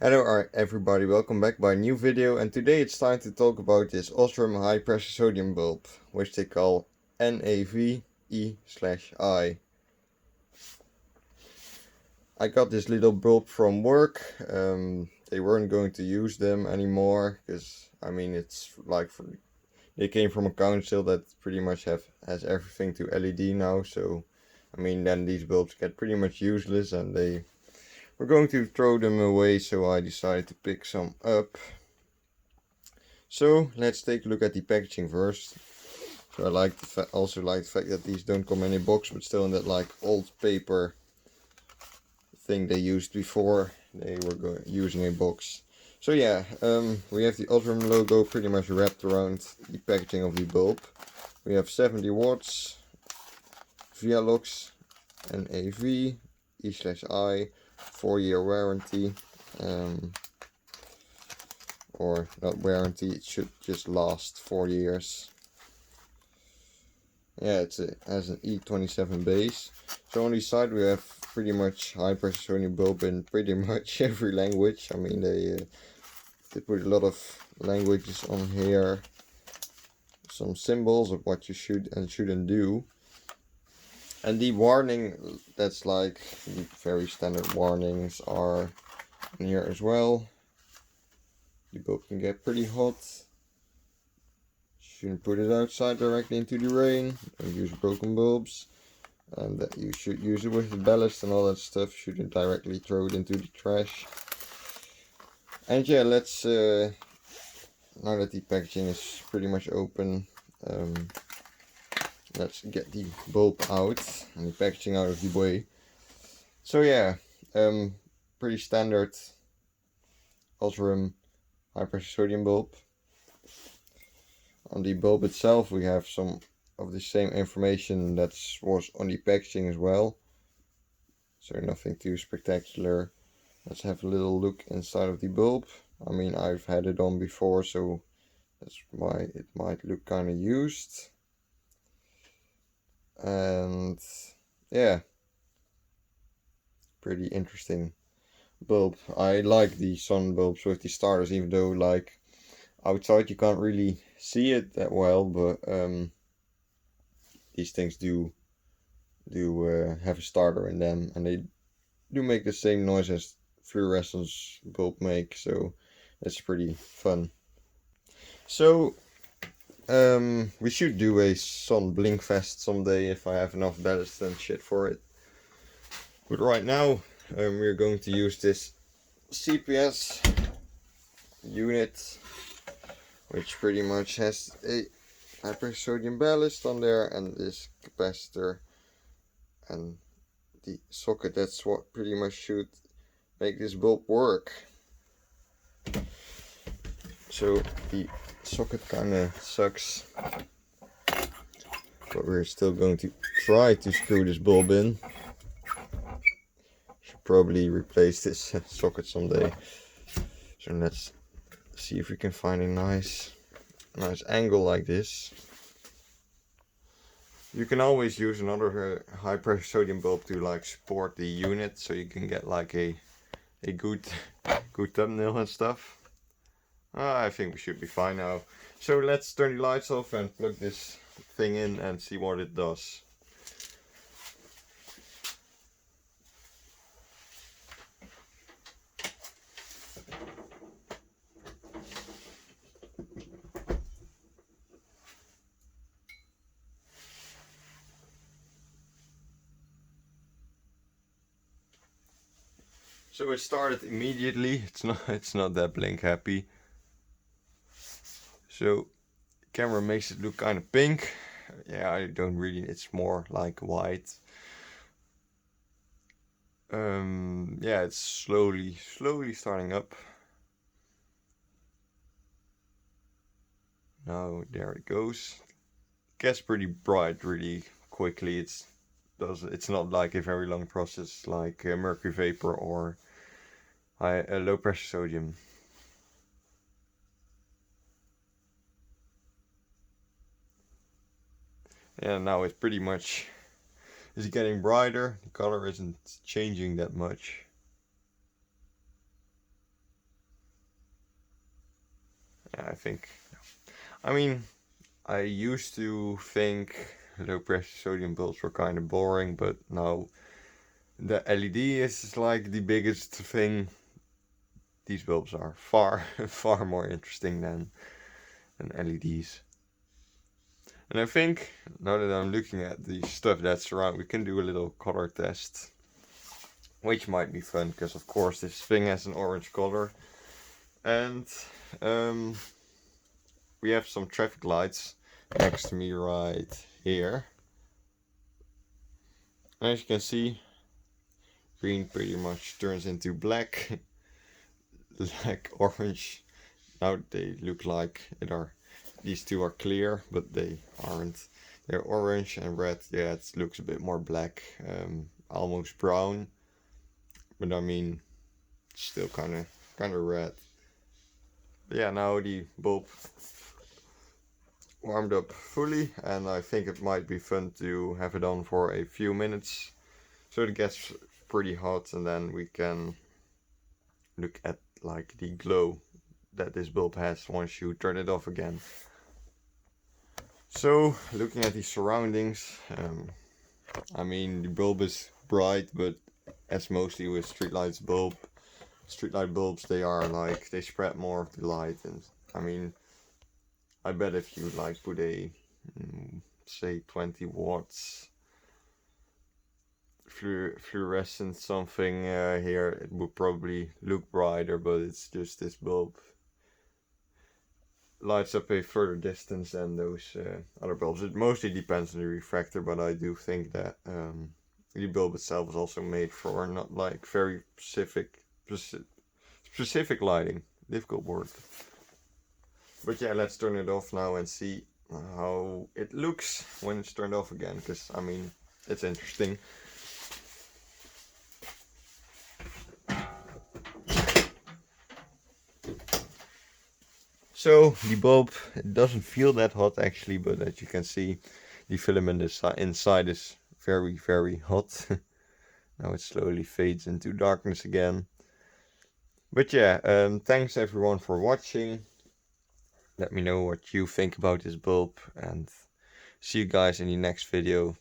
Hello everybody, welcome back by a new video, and today it's time to talk about this Osram high pressure sodium bulb, which they call NAV-E/I. I got this little bulb from work. They weren't going to use them anymore because it's like they came from a council that pretty much has everything to LED now, so then these bulbs get pretty much useless and they were going to throw them away, so I decided to pick some up. So let's take a look at the packaging first. So I also like the fact that these don't come in a box, but still in that like old paper thing they used before they were using a box. So yeah, we have the Osram logo pretty much wrapped around the packaging of the bulb. We have 70 watts, Vialox, NAV, E/I, 4-year warranty. Or not warranty, it should just last 4 years. Yeah, it has an E27 base. So on the side we have pretty much high pressure sodium bulb in pretty much every language. They put a lot of languages on here, some symbols of what you should and shouldn't do. And the warning, that's like the very standard warnings, are in here as well. The bulb can get pretty hot. Shouldn't put it outside directly into the rain. Don't use broken bulbs. And that you should use it with the ballast and all that stuff. Shouldn't directly throw it into the trash. And yeah, let's now that the packaging is pretty much open, let's get the bulb out and the packaging out of the way. So yeah, pretty standard Osram high pressure sodium bulb. On the bulb itself we have some of the same information that was on the packaging as well. So nothing too spectacular. Let's have a little look inside of the bulb. I've had it on before, so that's why it might look kind of used. And yeah, pretty interesting bulb. I like the sun bulbs with the starters, even though like outside you can't really see it that well, but these things do have a starter in them, and they do make the same noise as fluorescence bulb make, so that's pretty fun. So we should do a sun blink fest someday if I have enough ballast and shit for it. But right now we're going to use this CPS unit, which pretty much has a high pressure sodium ballast on there and this capacitor and the socket. That's what pretty much should make this bulb work. So the socket kinda sucks, but we're still going to try to screw this bulb in. Should probably replace this socket someday. So let's see if we can find a nice angle like this. You can always use another high pressure sodium bulb to like support the unit, so you can get like a good thumbnail and stuff. I think we should be fine now. So let's turn the lights off and plug this thing in and see what it does. So it started immediately. It's not that blink happy. So the camera makes it look kind of pink. Yeah, I don't really, it's more like white. Yeah, it's slowly starting up. Now there it goes. It gets pretty bright really quickly. It's not like a very long process like mercury vapor or low pressure sodium. And now it's pretty much getting brighter. The color isn't changing that much. I think, I mean, I used to think low pressure sodium bulbs were kind of boring, but now the LED is like the biggest thing. These bulbs are far, far more interesting than LEDs. And I think, now that I'm looking at the stuff that's around, we can do a little color test. Which might be fun, because of course this thing has an orange color. And we have some traffic lights next to me right here. And as you can see, green pretty much turns into black. Like orange. Now they look like it are, these two are clear, but they aren't. They're orange and red. Yeah, it looks a bit more black, almost brown. But I mean, still kind of red. But yeah, now the bulb warmed up fully, and I think it might be fun to have it on for a few minutes, so it gets pretty hot, and then we can look at like the glow that this bulb has once you turn it off again. So, looking at the surroundings, I mean, the bulb is bright, but as mostly with streetlight bulbs, they are like, they spread more of the light. And I mean, I bet if you like put a say 20 watts fluorescent something here, it would probably look brighter, but it's just this bulb lights up a further distance than those other bulbs. It mostly depends on the refractor, but I do think that the bulb itself is also made for not like very specific lighting. Difficult word. But yeah, let's turn it off now and see how it looks when it's turned off again, because I mean, it's interesting. So the bulb, it doesn't feel that hot actually, but as you can see, the filament inside is very, very hot. Now it slowly fades into darkness again. But yeah, thanks everyone for watching. Let me know what you think about this bulb, and see you guys in the next video.